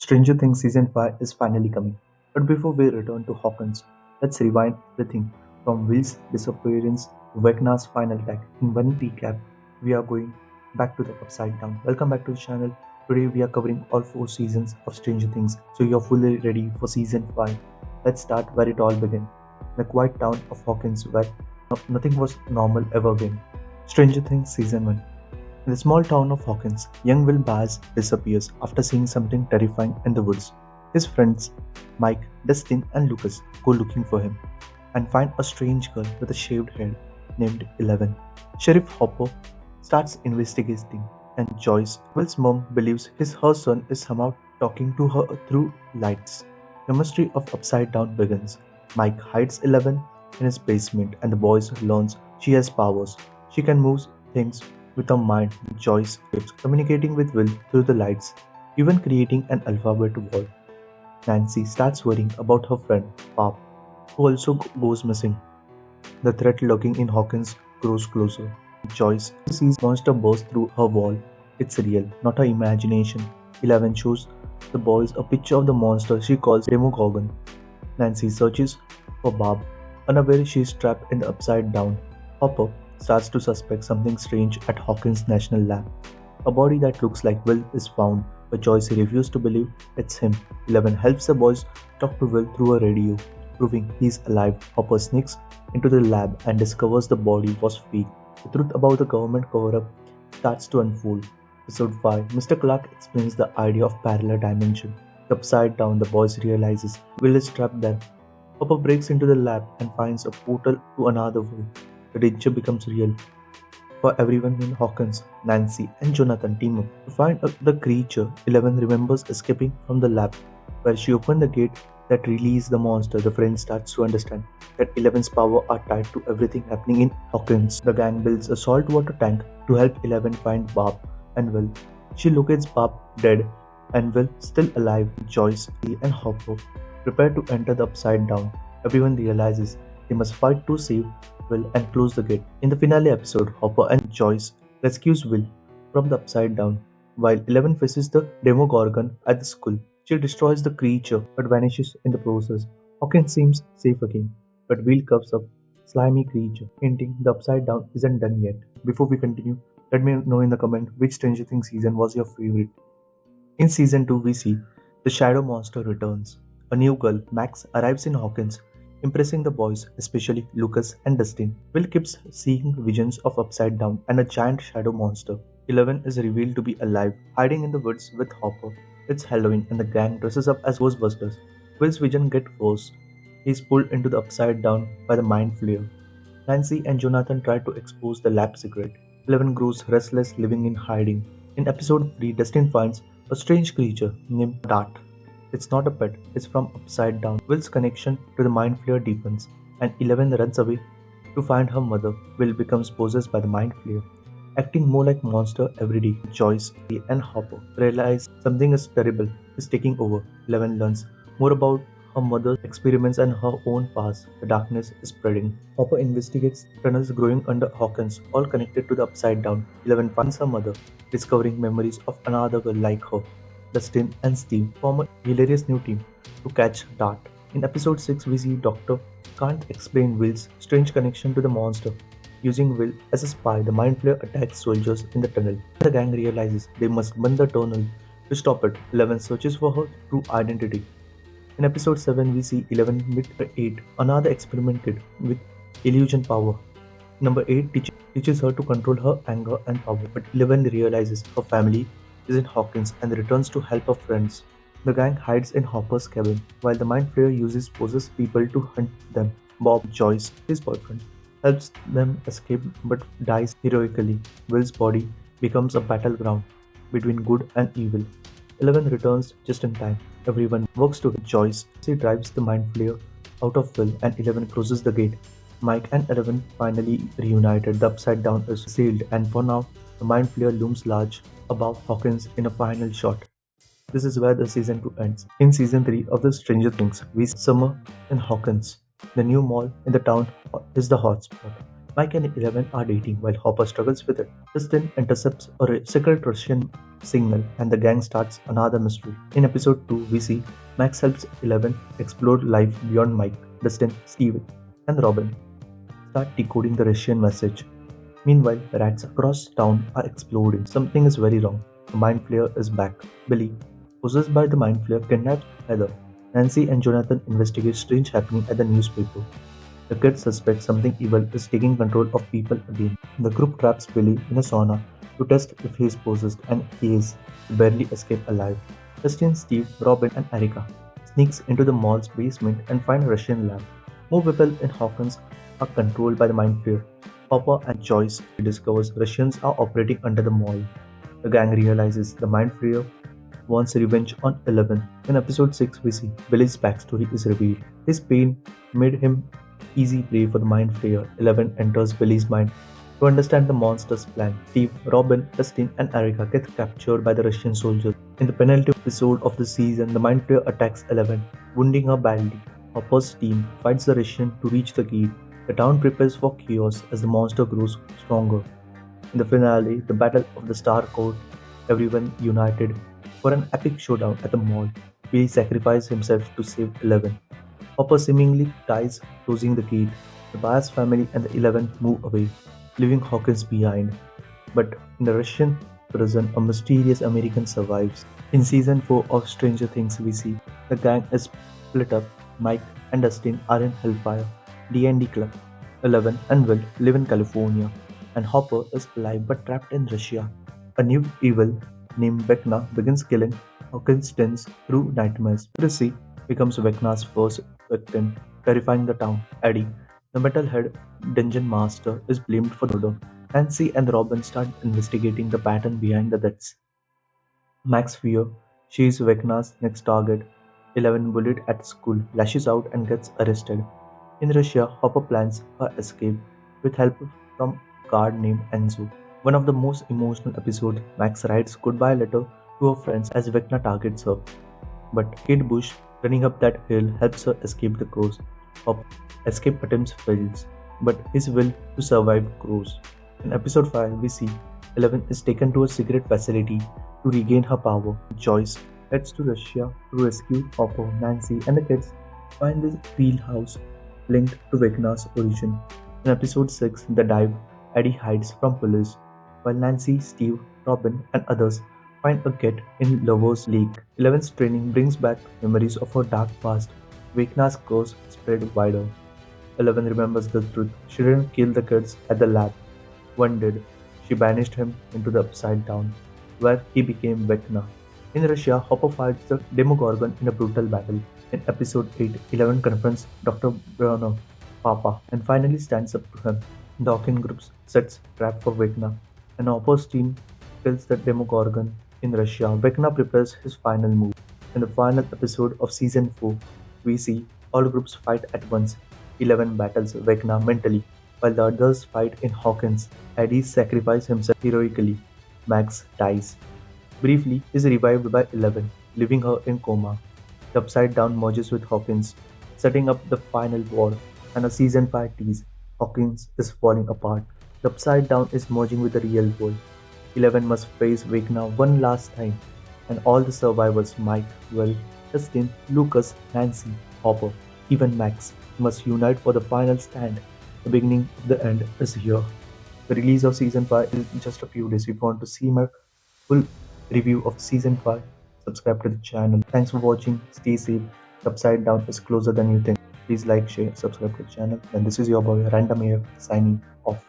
Stranger Things Season 5 is finally coming. But before we return to Hawkins, let's rewind everything from Will's disappearance to Vecna's final attack. In one recap, we are going back to the Upside Down. Welcome back to the channel. Today we are covering all 4 seasons of Stranger Things, so you're fully ready for Season 5. Let's start where it all began. The quiet town of Hawkins, where nothing was normal ever again. Stranger Things Season 1. In the small town of Hawkins, young Will Baz disappears after seeing something terrifying in the woods. His friends, Mike, Dustin, and Lucas, go looking for him and find a strange girl with a shaved head named Eleven. Sheriff Hopper starts investigating, and Joyce, Will's mom, believes her son is somehow talking to her through lights. The mystery of Upside Down begins. Mike hides Eleven in his basement, and the boys learns she has powers. She can move things with her mind. Joyce keeps communicating with Will through the lights, even creating an alphabet wall. Nancy starts worrying about her friend, Pop, who also goes missing. The threat lurking in Hawkins grows closer. Joyce sees monster burst through her wall. It's real, not her imagination. Eleven shows the boys a picture of the monster she calls Demogorgon. Nancy searches for Barb, unaware she is trapped in the upside down. Hopper starts to suspect something strange at Hawkins National Lab. A body that looks like Will is found, but Joyce refuses to believe it's him. Eleven helps the boys talk to Will through a radio, proving he's alive. Hopper sneaks into the lab and discovers the body was fake. The truth about the government cover-up starts to unfold. Episode 5. Mr. Clark explains the idea of parallel dimension. Upside down, the boys realizes Will is trapped there. Hopper breaks into the lab and finds a portal to another world. The danger becomes real. For everyone in Hawkins, Nancy and Jonathan team up to find the creature. Eleven remembers escaping from the lab, where she opened the gate that released the monster. The friend starts to understand that Eleven's powers are tied to everything happening in Hawkins. The gang builds a saltwater tank to help Eleven find Barb and Will. She locates Barb dead and Will still alive. Joyce, Lee, and Hopper prepare to enter the Upside Down. Everyone realizes they must fight to save Will and close the gate. In the finale episode, Hopper and Joyce rescues Will from the Upside Down, while Eleven faces the Demogorgon at the school. She destroys the creature but vanishes in the process. Hawkins seems safe again, but Will curves up slimy creature, hinting the Upside Down isn't done yet. Before we continue, let me know in the comment which Stranger Things season was your favorite. In season 2, we see the Shadow Monster returns. A new girl, Max, arrives in Hawkins, impressing the boys, especially Lucas and Dustin. Will keeps seeing visions of Upside Down and a giant shadow monster. Eleven is revealed to be alive, hiding in the woods with Hopper. It's Halloween and the gang dresses up as Ghostbusters. Will's vision gets worse. He is pulled into the Upside Down by the Mind Flayer. Nancy and Jonathan try to expose the lab secret. Eleven grows restless, living in hiding. In episode 3, Dustin finds a strange creature named Dart. It's not a pet, it's from Upside Down. Will's connection to the Mind Flayer deepens, and Eleven runs away to find her mother. Will becomes possessed by the Mind Flayer, acting more like monster every day. Joyce, Lee, and Hopper realize something is terrible is taking over. Eleven learns more about her mother's experiments and her own past. The darkness is spreading. Hopper investigates tunnels growing under Hawkins, all connected to the Upside Down. Eleven finds her mother, discovering memories of another girl like her. Dustin and Steve form a hilarious new team to catch Dart. In episode 6, we see Doctor can't explain Will's strange connection to the monster. Using Will as a spy, the Mind Flayer attacks soldiers in the tunnel. The gang realizes they must burn the tunnel to stop it. Eleven searches for her true identity. In episode 7, we see Eleven meet 8, another experiment kid with illusion power. Number 8 teaches her to control her anger and power, but Eleven realizes her family is in Hawkins and returns to help her friends. The gang hides in Hopper's cabin, while the Mind Flayer uses possessed people to hunt them. Bob, Joyce, his boyfriend, helps them escape but dies heroically. Will's body becomes a battleground between good and evil. Eleven returns just in time. Everyone works together. Joyce, she drives the Mind Flayer out of Will, and Eleven closes the gate. Mike and Eleven finally reunited. The Upside Down is sealed, and for now, the Mind Flayer looms large above Hawkins in a final shot. This is where the season 2 ends. In season 3 of the Stranger Things, we see summer in Hawkins. The new mall in the town is the hotspot. Mike and Eleven are dating while Hopper struggles with it. Dustin intercepts a secret Russian signal and the gang starts another mystery. In episode 2, we see Max helps Eleven explore life beyond Mike. Dustin, Steve, and Robin start decoding the Russian message. Meanwhile, rats across town are exploding. Something is very wrong. The Mind Flayer is back. Billy, possessed by the Mind Flayer, kidnaps Heather. Nancy and Jonathan investigate strange happening at the newspaper. The kids suspect something evil is taking control of people again. The group traps Billy in a sauna to test if he is possessed, and he is. They barely escape alive. Justin, Steve, Robin, and Erica sneaks into the mall's basement and find a Russian lab. More people in Hawkins are controlled by the Mind Flayer. Hopper and Joyce discovers Russians are operating under the mall. The gang realizes the Mind Flayer wants revenge on Eleven. In episode 6, we see Billy's backstory is revealed. His pain made him easy prey for the Mind Flayer. Eleven enters Billy's mind to understand the monster's plan. Steve, Robin, Dustin, and Erica get captured by the Russian soldiers. In the penultimate episode of the season, the Mind Flayer attacks Eleven, wounding her badly. Hopper's team fights the Russian to reach the gate. The town prepares for chaos as the monster grows stronger. In the finale, the Battle of the Star Court, everyone united for an epic showdown at the mall. Billy sacrifices himself to save Eleven. Hopper seemingly dies closing the gate. The Byers family and the Eleven move away, leaving Hawkins behind. But in the Russian prison, a mysterious American survives. In season 4 of Stranger Things, we see the gang is split up. Mike and Dustin are in Hellfire D&D club. Eleven and Will live in California, and Hopper is alive but trapped in Russia. A new evil named Vecna begins killing Hawkins' teens through nightmares. Chrissy becomes Vecna's first victim, terrifying the town. Eddie, the metalhead dungeon master, is blamed for the murder. Nancy and Robin start investigating the pattern behind the deaths. Max fear she is Vecna's next target. Eleven, bullied at school, lashes out and gets arrested. In Russia, Hopper plans her escape with help from a guard named Enzo. One of the most emotional episodes, Max writes goodbye letter to her friends as Vecna targets her. But Kate Bush, running up that hill, helps her escape the curse. Hopper's escape attempts fails, but his will to survive grows. In episode 5, we see Eleven is taken to a secret facility to regain her power. Joyce heads to Russia to rescue Hopper. Nancy and the kids find this field house linked to Vecna's origin. In episode 6, The Dive, Eddie hides from police, while Nancy, Steve, Robin, and others find a get in Lover's Lake. Eleven's training brings back memories of her dark past. Vecna's curse spread wider. Eleven remembers the truth. She didn't kill the kids at the lab. One did. She banished him into the Upside Down, where he became Vecna. In Russia, Hopper fights the Demogorgon in a brutal battle. In episode 8, Eleven confronts Dr. Brunner, Papa, and finally stands up to him. The Hawkins group sets trap for Vecna, and Hopper's team kills the Demogorgon. In Russia, Vecna prepares his final move. In the final episode of season 4, we see all groups fight at once. Eleven battles Vecna mentally, while the others fight in Hawkins. Eddie sacrifices himself heroically. Max dies. Briefly, is revived by Eleven, leaving her in coma. The Upside Down merges with Hawkins, setting up the final war, and a season 5 tease. Hawkins is falling apart. The Upside Down is merging with the real world. Eleven must face Vecna one last time, and all the survivors Mike, Will, Justin, Lucas, Nancy, Hopper, even Max must unite for the final stand. The beginning of the end is here. The release of season 5 is in just a few days. If you want to see my full review of season 5, subscribe to the channel. Thanks for watching. Stay safe. The Upside Down is closer than you think. Please like, share, subscribe to the channel. And this is your boy Random AF signing off.